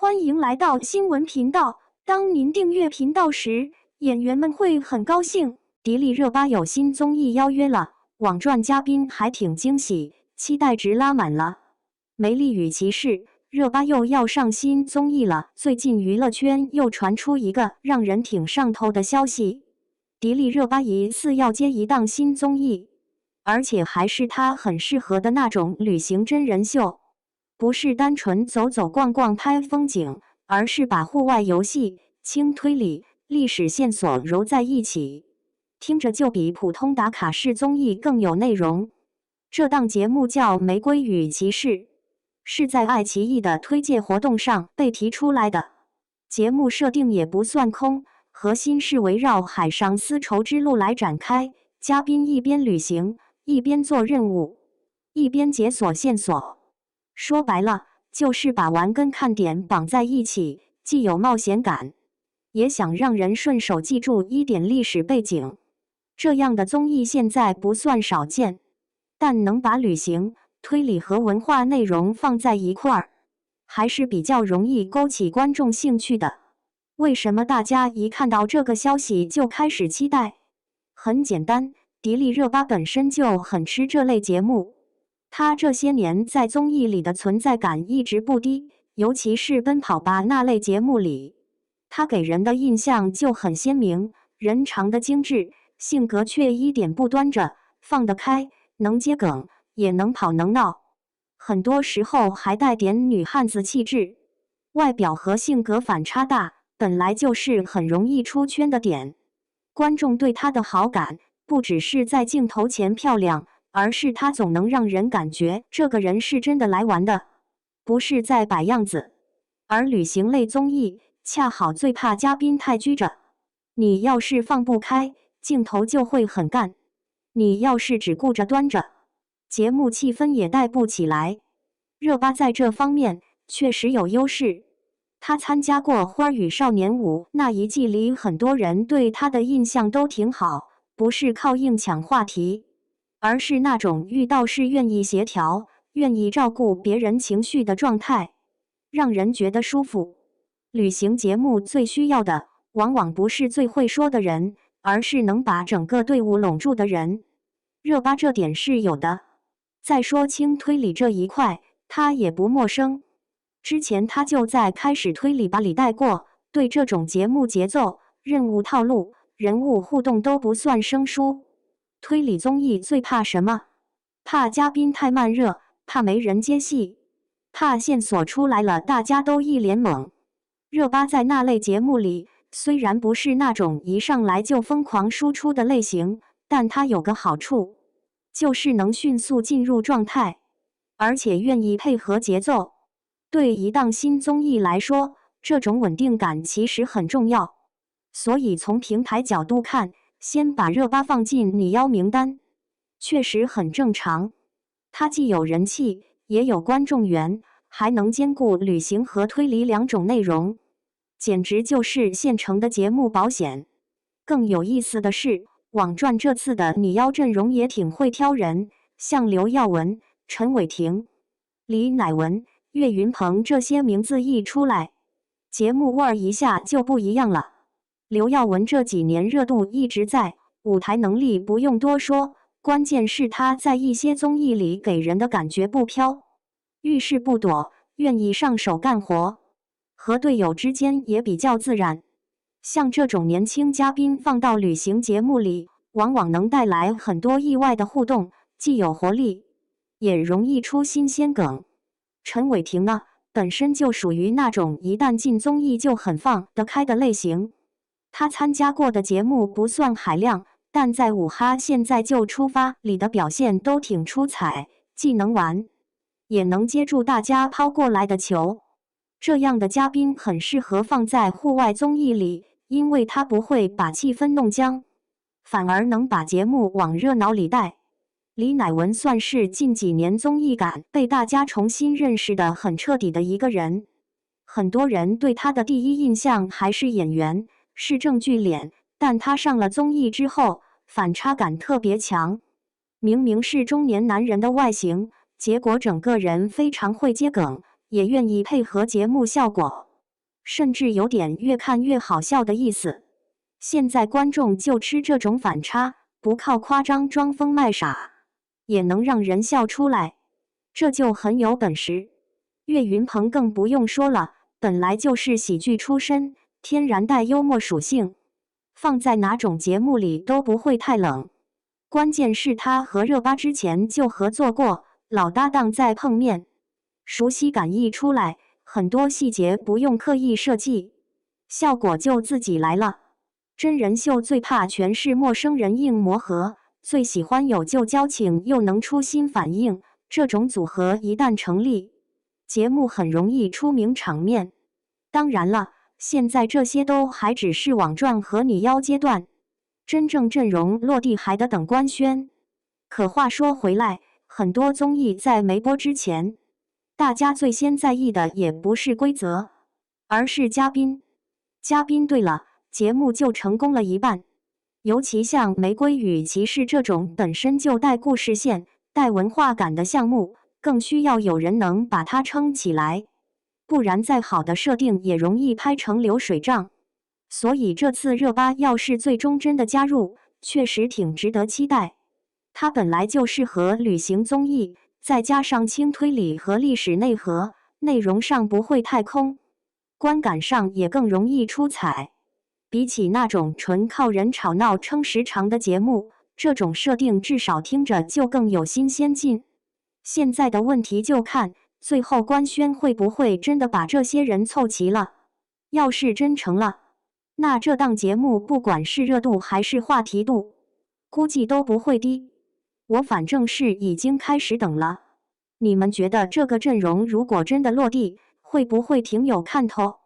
欢迎来到新闻频道。当您订阅频道时，演员们会很高兴。迪丽热巴有新综艺邀约了，网传嘉宾还挺惊喜，期待值拉满了。梅丽与骑士，热巴又要上新综艺了。最近娱乐圈又传出一个让人挺上头的消息，迪丽热巴疑似要接一档新综艺，而且还是她很适合的那种旅行真人秀。不是单纯走走逛逛拍风景，而是把户外游戏、轻推理、历史线索揉在一起，听着就比普通打卡式综艺更有内容。这档节目叫《玫瑰与骑士》，是在爱奇艺的推介活动上被提出来的。节目设定也不算空，核心是围绕海上丝绸之路来展开，嘉宾一边旅行，一边做任务，一边解锁线索。说白了，就是把玩跟看点绑在一起，既有冒险感，也想让人顺手记住一点历史背景。这样的综艺现在不算少见，但能把旅行、推理和文化内容放在一块儿，还是比较容易勾起观众兴趣的。为什么大家一看到这个消息就开始期待？很简单，迪丽热巴本身就很吃这类节目。他这些年在综艺里的存在感一直不低，尤其是《奔跑吧》那类节目里，他给人的印象就很鲜明，人长得精致，性格却一点不端着，放得开，能接梗，也能跑能闹，很多时候还带点女汉子气质。外表和性格反差大，本来就是很容易出圈的点。观众对他的好感，不只是在镜头前漂亮，而是他总能让人感觉这个人是真的来玩的，不是在摆样子。而旅行类综艺恰好最怕嘉宾太拘着，你要是放不开，镜头就会很干；你要是只顾着端着，节目气氛也带不起来。热巴在这方面确实有优势，她参加过《花儿与少年5》那一季里，很多人对她的印象都挺好，不是靠硬抢话题，而是那种遇到事愿意协调、愿意照顾别人情绪的状态，让人觉得舒服。旅行节目最需要的，往往不是最会说的人，而是能把整个队伍拢住的人。热巴这点是有的。再说轻推理这一块，他也不陌生。之前他就在《开始推理吧》里带过，对这种节目节奏、任务套路、人物互动都不算生疏。推理综艺最怕什么？怕嘉宾太慢热，怕没人接戏，怕线索出来了大家都一脸懵。热巴在那类节目里，虽然不是那种一上来就疯狂输出的类型，但她有个好处，就是能迅速进入状态，而且愿意配合节奏。对一档新综艺来说，这种稳定感其实很重要。所以从平台角度看，先把热巴放进你邀名单，确实很正常。她既有人气，也有观众缘，还能兼顾旅行和推理两种内容，简直就是现成的节目保险。更有意思的是，网传这次的女邀阵容也挺会挑人，像刘耀文、陈伟霆、李乃文、岳云鹏这些名字一出来，节目味儿一下就不一样了。刘耀文这几年热度一直在，舞台能力不用多说，关键是他在一些综艺里给人的感觉不飘，遇事不躲，愿意上手干活，和队友之间也比较自然。像这种年轻嘉宾放到旅行节目里，往往能带来很多意外的互动，既有活力，也容易出新鲜梗。陈伟霆呢，本身就属于那种一旦进综艺就很放得开的类型。他参加过的节目不算海量，但在《五哈现在就出发》里的表现都挺出彩，既能玩，也能接住大家抛过来的球。这样的嘉宾很适合放在户外综艺里，因为他不会把气氛弄僵，反而能把节目往热闹里带。李乃文算是近几年综艺感被大家重新认识的很彻底的一个人，很多人对他的第一印象还是演员，是正剧脸，但他上了综艺之后，反差感特别强。明明是中年男人的外形，结果整个人非常会接梗，也愿意配合节目效果。甚至有点越看越好笑的意思。现在观众就吃这种反差，不靠夸张装疯卖傻，也能让人笑出来，这就很有本事。岳云鹏更不用说了，本来就是喜剧出身，天然带幽默属性，放在哪种节目里都不会太冷。关键是他和热巴之前就合作过，老搭档再碰面，熟悉感一出来，很多细节不用刻意设计，效果就自己来了。真人秀最怕全是陌生人硬磨合，最喜欢有旧交情又能出新反应，这种组合一旦成立，节目很容易出名场面。当然了，现在这些都还只是网赚和拟邀阶段，真正阵容落地还得等官宣。可话说回来，很多综艺在没播之前，大家最先在意的也不是规则，而是嘉宾。嘉宾对了，节目就成功了一半。尤其像《玫瑰与骑士》这种本身就带故事线、带文化感的项目，更需要有人能把它撑起来，不然再好的设定也容易拍成流水账。所以这次热巴要是最终真的加入，确实挺值得期待。它本来就适合旅行综艺，再加上轻推理和历史内核，内容上不会太空，观感上也更容易出彩。比起那种纯靠人吵闹撑时长的节目，这种设定至少听着就更有新鲜劲。现在的问题就看最后官宣会不会真的把这些人凑齐了。要是真成了，那这档节目不管是热度还是话题度，估计都不会低。我反正是已经开始等了。你们觉得这个阵容如果真的落地，会不会挺有看头？